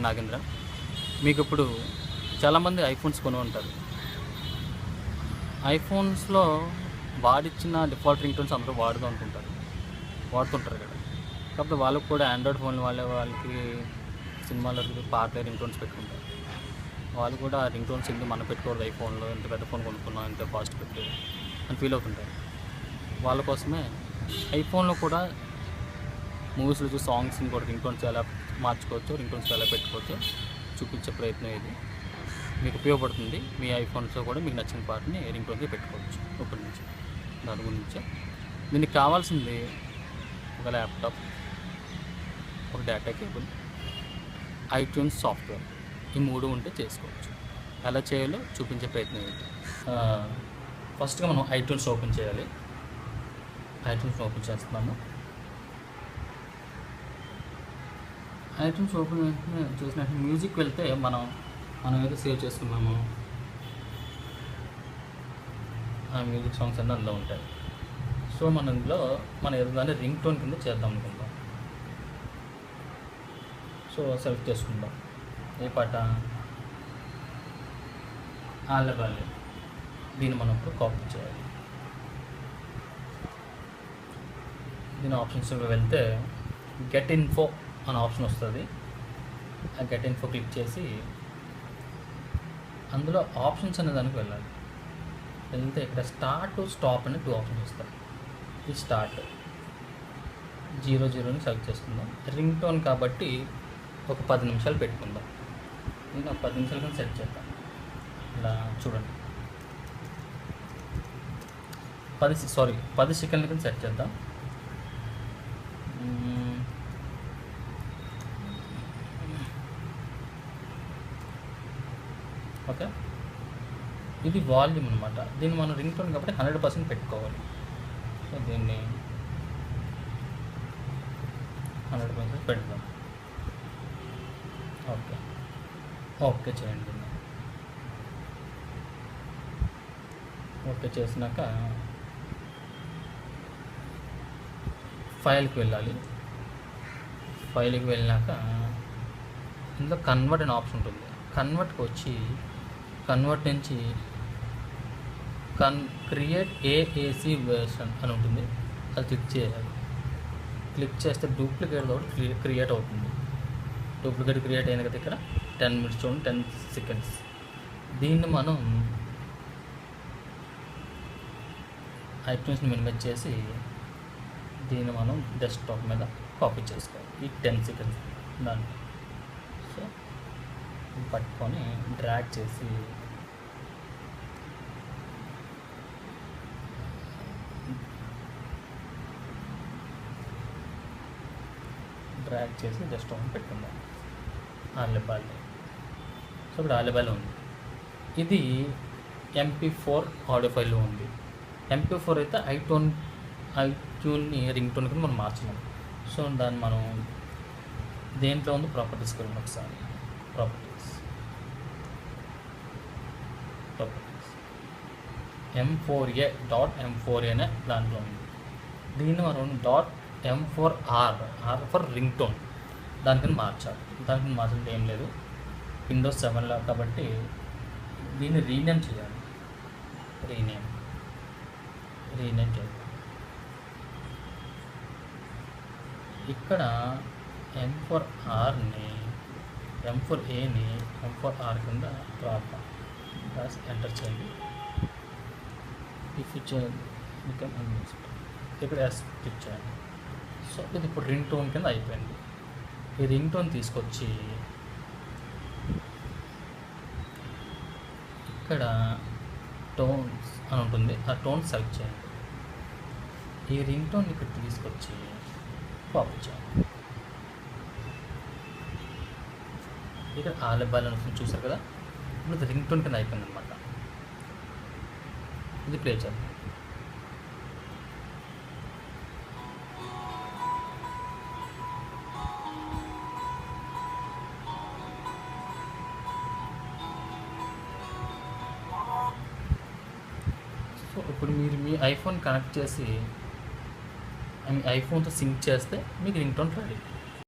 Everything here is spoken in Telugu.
నాగేంద్ర. మీకు ఇప్పుడు చాలామంది ఐఫోన్స్ కొని ఉంటారు. ఐఫోన్స్లో వాడిచ్చిన డిఫాల్ట్ రింగ్ టోన్స్ అందరూ వాడుతుంటారు కదా. కాకపోతే వాళ్ళకి కూడా ఆండ్రాయిడ్ ఫోన్లు వాళ్ళకి సినిమాలకి పాటలు రింగ్ టోన్స్ పెట్టుకుంటారు. వాళ్ళు కూడా ఆ రింగ్ టోన్స్ ఎందుకు మనం పెట్టుకోవద్దు, ఐఫోన్లో ఇంత పెద్ద ఫోన్ కొనుక్కున్నాం ఇంత కాస్ట్ పెట్టి అని ఫీల్ అవుతుంటారు. వాళ్ళ కోసమే ఐఫోన్లో కూడా మూవీస్లో చూసి సాంగ్స్ని కూడా రింగ్ టోన్స్ ఎలా మార్చుకోవచ్చు, రింగ్ టోన్స్ ఎలా పెట్టుకోవచ్చు చూపించే ప్రయత్నం ఇది. మీకు ఉపయోగపడుతుంది. మీ ఐఫోన్స్లో కూడా మీకు నచ్చిన పాటని రింగ్ టోన్కి పెట్టుకోవచ్చు ఇప్పటి నుంచి. దాని గురించి దీనికి కావాల్సింది ఒక ల్యాప్టాప్, ఒక డేటా కేబుల్, ఐట్యూన్స్ సాఫ్ట్వేర్. ఈ 3 ఉంటే చేసుకోవచ్చు. ఎలా చేయాలో చూపించే ప్రయత్నం ఇది. ఫస్ట్గా మనం ఐట్యూన్స్ ఓపెన్ చేయాలి. ఐట్యూన్స్ ఓపెన్ చేస్తున్నాము. ఐట్యూన్స్ ఓపెన్ చేసిన మ్యూజిక్ వెళ్తే మనం ఏదో సేవ్ చేసుకున్నాము ఆ మ్యూజిక్ సాంగ్స్ అన్నీ అందులో ఉంటాయి. సో మనం ఇందులో ఏదైనా రింగ్ టోన్ కింద చేద్దాం అనుకుందాం. సో సెలెక్ట్ చేసుకుందాం. ఏ పాట? ఆలబాలి. దీన్ని మనం ఇప్పుడు కాపీ చేయాలి. దీని ఆప్షన్స్ వెళ్తే గెట్ ఇన్ఫో అనే ఆప్షన్ వస్తుంది. ఆ గెట్ ఇన్ఫో క్లిక్ చేసి అందులో ఆప్షన్స్ అనే దానికి వెళ్ళాలి. వెళ్తే ఇక్కడ స్టార్ట్, స్టాప్ అనే 2 ఆప్షన్స్ వస్తాయి. ఈ స్టార్ట్ 00ని సెలెక్ట్ చేసుకుందాం. రింగ్ టోన్ కాబట్టి ఒక 10 నిమిషాలు పెట్టుకుందాం. నేను ఒక 10 నిమిషాల కింద సెట్ చేద్దాం. ఇలా చూడండి, 10 సెకండ్ల కింద సెట్ చేద్దాం. ఓకే, ఇది వాల్యూమ్ అనమాట. దీన్ని మనం రింగ్ టోన్ కాబట్టి 100% పెట్టుకోవాలి. సో దీన్ని 100% పెడదాం. ఓకే చేయండి. ఓకే చేసినాక ఫైల్కి వెళ్ళాలి. ఫైల్కి వెళ్ళినాక ఇందులో కన్వర్ట్ అనే ఆప్షన్ ఉంటుంది. కన్వర్ట్కి వచ్చి కన్వర్ట్ నుంచి క్రియేట్ ఏఏసి వెర్షన్ అని ఉంటుంది. అది క్లిక్ చేయాలి. క్లిక్ చేస్తే డూప్లికేట్ ఒకటి క్రియేట్ అవుతుంది. డూప్లికేట్ క్రియేట్ అయిన కదా ఇక్కడ 10 మినిట్స్ చూడండి, 10 సెకండ్స్. దీన్ని మనం ఐట్యూన్స్ని మినిమైజ్ చేసి దీన్ని మనం డెస్క్టాప్ మీద కాపీ చేసుకోవాలి. ఈ 10 సెకండ్స్ దాన్ని సో పట్టుకొని డ్రాగ్ చేసి డెస్క్టాప్ పెట్టుకుందాం. ఆలబాలి. సో ఇప్పుడు ఆలబాలి ఉంది. ఇది MP4 ఆడియో ఫైల్లో ఉంది. MP4 అయితే ఐట్యూన్ని రింగ్ టోన్ కింద మనం మార్చినాం. సో దాన్ని మనం దేంట్లో ఉంది ప్రాపర్టీస్కి వెళ్ళి ఒకసారి ప్రాపర్టీస్ M4A.M4A అనే దాంట్లో ఉంది. దీన్ని మనం .M4R ఫర్ రింగ్ టోన్ దానికని మార్చాలి. దానికి మార్చాలంటే ఏం లేదు, విండోస్ 7లో కాబట్టి దీన్ని రీనేమ్ చేయాలి. రీనేమ్ చేయాలి. ఇక్కడ M4Aని M4R కింద డ్రాప్ ఎంటర్ చేయండి. ఇక్కడ ఎస్ క్లిక్ చేయండి. సో ఇది ఇప్పుడు రింగ్ టోన్ కింద అయిపోయింది. ఈ రింగ్ టోన్ తీసుకొచ్చి ఇక్కడ టోన్స్ అని ఉంటుంది, ఆ టోన్ సెలెక్ట్ చేయండి. ఈ రింగ్ టోన్ ఇక్కడ తీసుకొచ్చి కాపీ చేయండి. ఇక్కడ ఆలబాలి అని చూసారు కదా, ఇప్పుడు రింగ్ టోన్ కింద అయిపోయింది అనమాట. ఇది ప్లే చేద్దాం. సో ఇప్పుడు మీరు మీ ఐఫోన్ కనెక్ట్ చేసి మీ ఐఫోన్తో సింక్ చేస్తే మీకు రింగ్ టోన్ రెడీ.